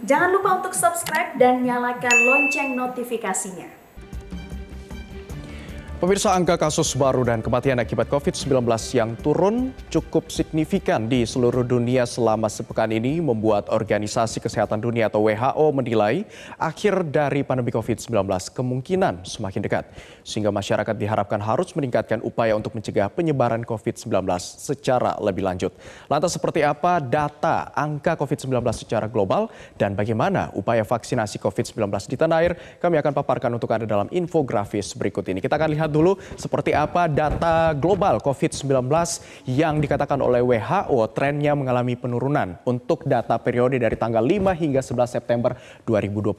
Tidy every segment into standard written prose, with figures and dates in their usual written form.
Jangan lupa untuk subscribe dan nyalakan lonceng notifikasinya. Pemirsa, angka kasus baru dan kematian akibat COVID-19 yang turun cukup signifikan di seluruh dunia selama sepekan ini membuat Organisasi Kesehatan Dunia atau WHO menilai akhir dari pandemi COVID-19 kemungkinan semakin dekat. Sehingga masyarakat diharapkan harus meningkatkan upaya untuk mencegah penyebaran COVID-19 secara lebih lanjut. Lantas seperti apa data angka COVID-19 secara global dan bagaimana upaya vaksinasi COVID-19 di tanah air? Kami akan paparkan untuk Anda dalam infografis berikut ini. Kita akan lihat dulu seperti apa data global COVID-19 yang dikatakan oleh WHO trennya mengalami penurunan untuk data periode dari tanggal 5 hingga 11 September 2022.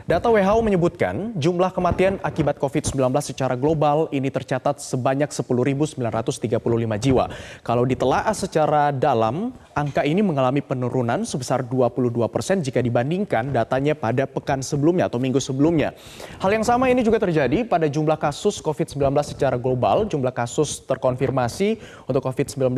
Data WHO menyebutkan jumlah kematian akibat COVID-19 secara global ini tercatat sebanyak 10.935 jiwa. Kalau ditelaah secara dalam, angka ini mengalami penurunan sebesar 22% jika dibandingkan datanya pada pekan sebelumnya atau minggu sebelumnya. Hal yang sama ini juga terjadi pada jumlah kasus COVID-19 secara global. Jumlah kasus terkonfirmasi untuk COVID-19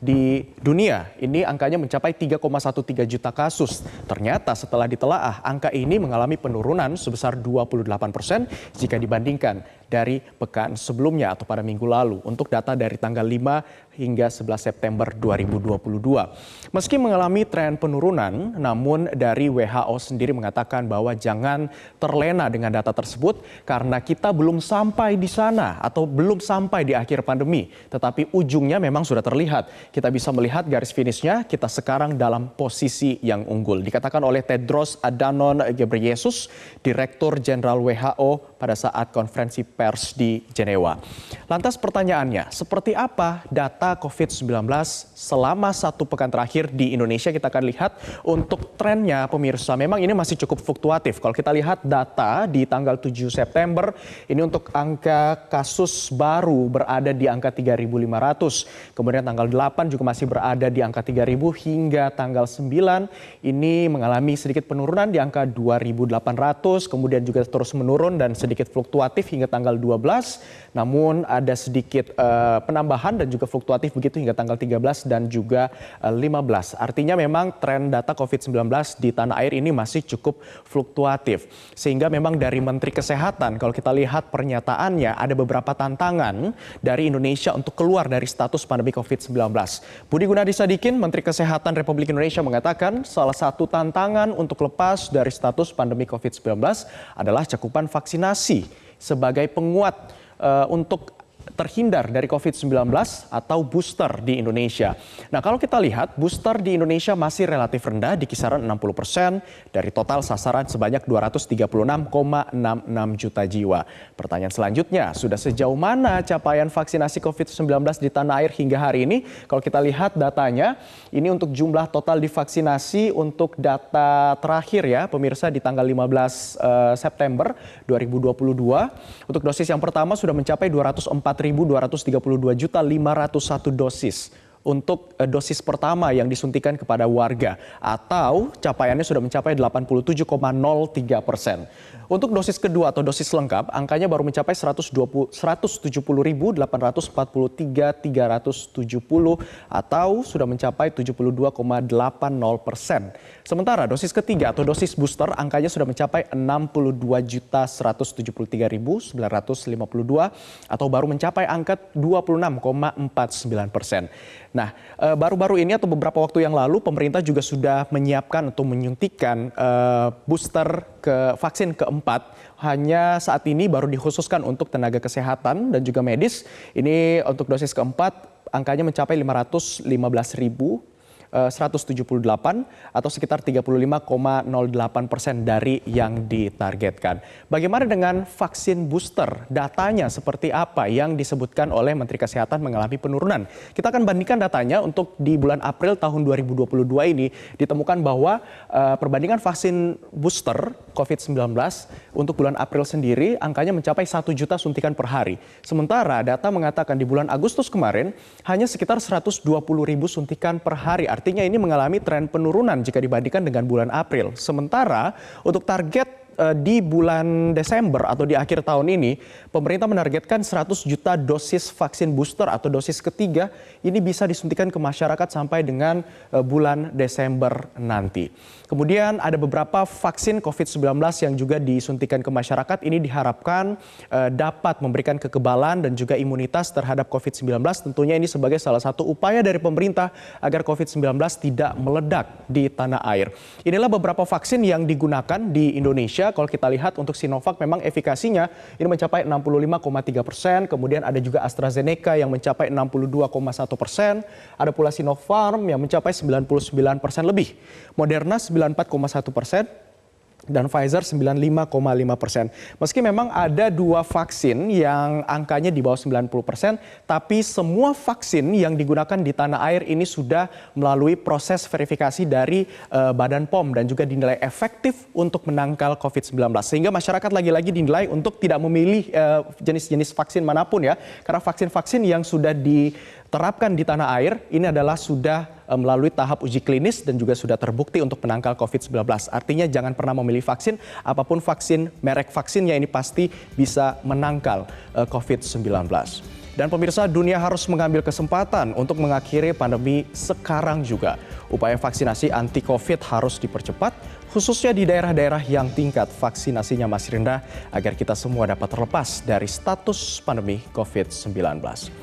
di dunia ini angkanya mencapai 3,13 juta kasus. Ternyata setelah ditelaah, angka ini mengalami penurunan sebesar 28% jika dibandingkan dari pekan sebelumnya atau pada minggu lalu untuk data dari tanggal 5 hingga 11 September 2022. Meski mengalami tren penurunan, namun dari WHO sendiri mengatakan bahwa jangan terlena dengan data tersebut karena kita belum sampai di sana atau belum sampai di akhir pandemi. Tetapi ujungnya memang sudah terlihat. Kita bisa melihat garis finishnya, kita sekarang dalam posisi yang unggul. Dikatakan oleh Tedros Adhanom Ghebreyesus, Direktur Jenderal WHO pada saat konferensi pers di Jenewa. Lantas pertanyaannya, seperti apa data COVID-19 selama satu pekan terakhir di Indonesia? Kita akan lihat untuk trennya pemirsa. Memang ini masih cukup fluktuatif. Kalau kita lihat data di tanggal 7 September, ini untuk angka kasus baru berada di angka 3.500. Kemudian tanggal 8 juga masih berada di angka 3.000 hingga tanggal 9 ini mengalami sedikit penurunan di angka 2.800. Kemudian juga terus menurun dan sedikit fluktuatif hingga tanggal 12. Namun ada sedikit penambahan dan juga fluktuatif begitu hingga tanggal 13 dan juga 15. Artinya memang tren data COVID-19 di tanah air ini masih cukup fluktuatif. Sehingga memang dari Menteri Kesehatan kalau kita lihat pernyataannya ada beberapa tantangan dari Indonesia untuk keluar dari status pandemi COVID-19. Budi Gunadi Sadikin, Menteri Kesehatan Republik Indonesia mengatakan salah satu tantangan untuk lepas dari status pandemi COVID-19 adalah cakupan vaksinasi sebagai penguat untuk terhindar dari COVID-19 atau booster di Indonesia. Nah, kalau kita lihat booster di Indonesia masih relatif rendah di kisaran 60% dari total sasaran sebanyak 236,66 juta jiwa. Pertanyaan selanjutnya, sudah sejauh mana capaian vaksinasi COVID-19 di tanah air hingga hari ini? Kalau kita lihat datanya, ini untuk jumlah total divaksinasi untuk data terakhir ya, pemirsa di tanggal 15 September 2022. Untuk dosis yang pertama sudah mencapai 204.232.501 dosis untuk dosis pertama yang disuntikan kepada warga atau capaiannya sudah mencapai 87,03%. Untuk dosis kedua atau dosis lengkap angkanya baru mencapai 170.843.370 atau sudah mencapai 72,80%. Sementara dosis ketiga atau dosis booster angkanya sudah mencapai 62.173.952 atau baru mencapai angka 26,49%. Nah, baru-baru ini atau beberapa waktu yang lalu pemerintah juga sudah menyiapkan atau menyuntikkan booster ke vaksin keempat. Hanya saat ini baru dikhususkan untuk tenaga kesehatan dan juga medis. Ini untuk dosis keempat angkanya mencapai 515.178 atau sekitar 35,08% dari yang ditargetkan. Bagaimana dengan vaksin booster? Datanya seperti apa yang disebutkan oleh Menteri Kesehatan mengalami penurunan? Kita akan bandingkan datanya untuk di bulan April tahun 2022 ini ditemukan bahwa perbandingan vaksin booster COVID-19 untuk bulan April sendiri angkanya mencapai 1 juta suntikan per hari. Sementara data mengatakan di bulan Agustus kemarin hanya sekitar 120.000 suntikan per hari. Artinya ini mengalami tren penurunan jika dibandingkan dengan bulan April. Sementara untuk target di bulan Desember atau di akhir tahun ini, pemerintah menargetkan 100 juta dosis vaksin booster atau dosis ketiga ini bisa disuntikan ke masyarakat sampai dengan bulan Desember nanti. Kemudian ada beberapa vaksin COVID-19 yang juga disuntikan ke masyarakat. Ini diharapkan dapat memberikan kekebalan dan juga imunitas terhadap COVID-19. Tentunya ini sebagai salah satu upaya dari pemerintah agar COVID-19 tidak meledak di tanah air. Inilah beberapa vaksin yang digunakan di Indonesia. Kalau kita lihat untuk Sinovac memang efikasinya ini mencapai 65,3%. Kemudian ada juga AstraZeneca yang mencapai 62,1%. Ada pula Sinopharm yang mencapai 99% lebih. Moderna 94,1%. Dan Pfizer 95,5%. Meski memang ada 2 vaksin yang angkanya di bawah 90%, tapi semua vaksin yang digunakan di tanah air ini sudah melalui proses verifikasi dari Badan POM dan juga dinilai efektif untuk menangkal COVID-19. Sehingga masyarakat lagi-lagi dinilai untuk tidak memilih jenis-jenis vaksin manapun ya, karena vaksin-vaksin yang sudah diterapkan di tanah air ini adalah sudah melalui tahap uji klinis dan juga sudah terbukti untuk menangkal COVID-19. Artinya jangan pernah memilih vaksin, apapun vaksin, merek vaksinnya ini pasti bisa menangkal COVID-19. Dan pemirsa, dunia harus mengambil kesempatan untuk mengakhiri pandemi sekarang juga. Upaya vaksinasi anti-COVID harus dipercepat, khususnya di daerah-daerah yang tingkat vaksinasinya masih rendah, agar kita semua dapat terlepas dari status pandemi COVID-19.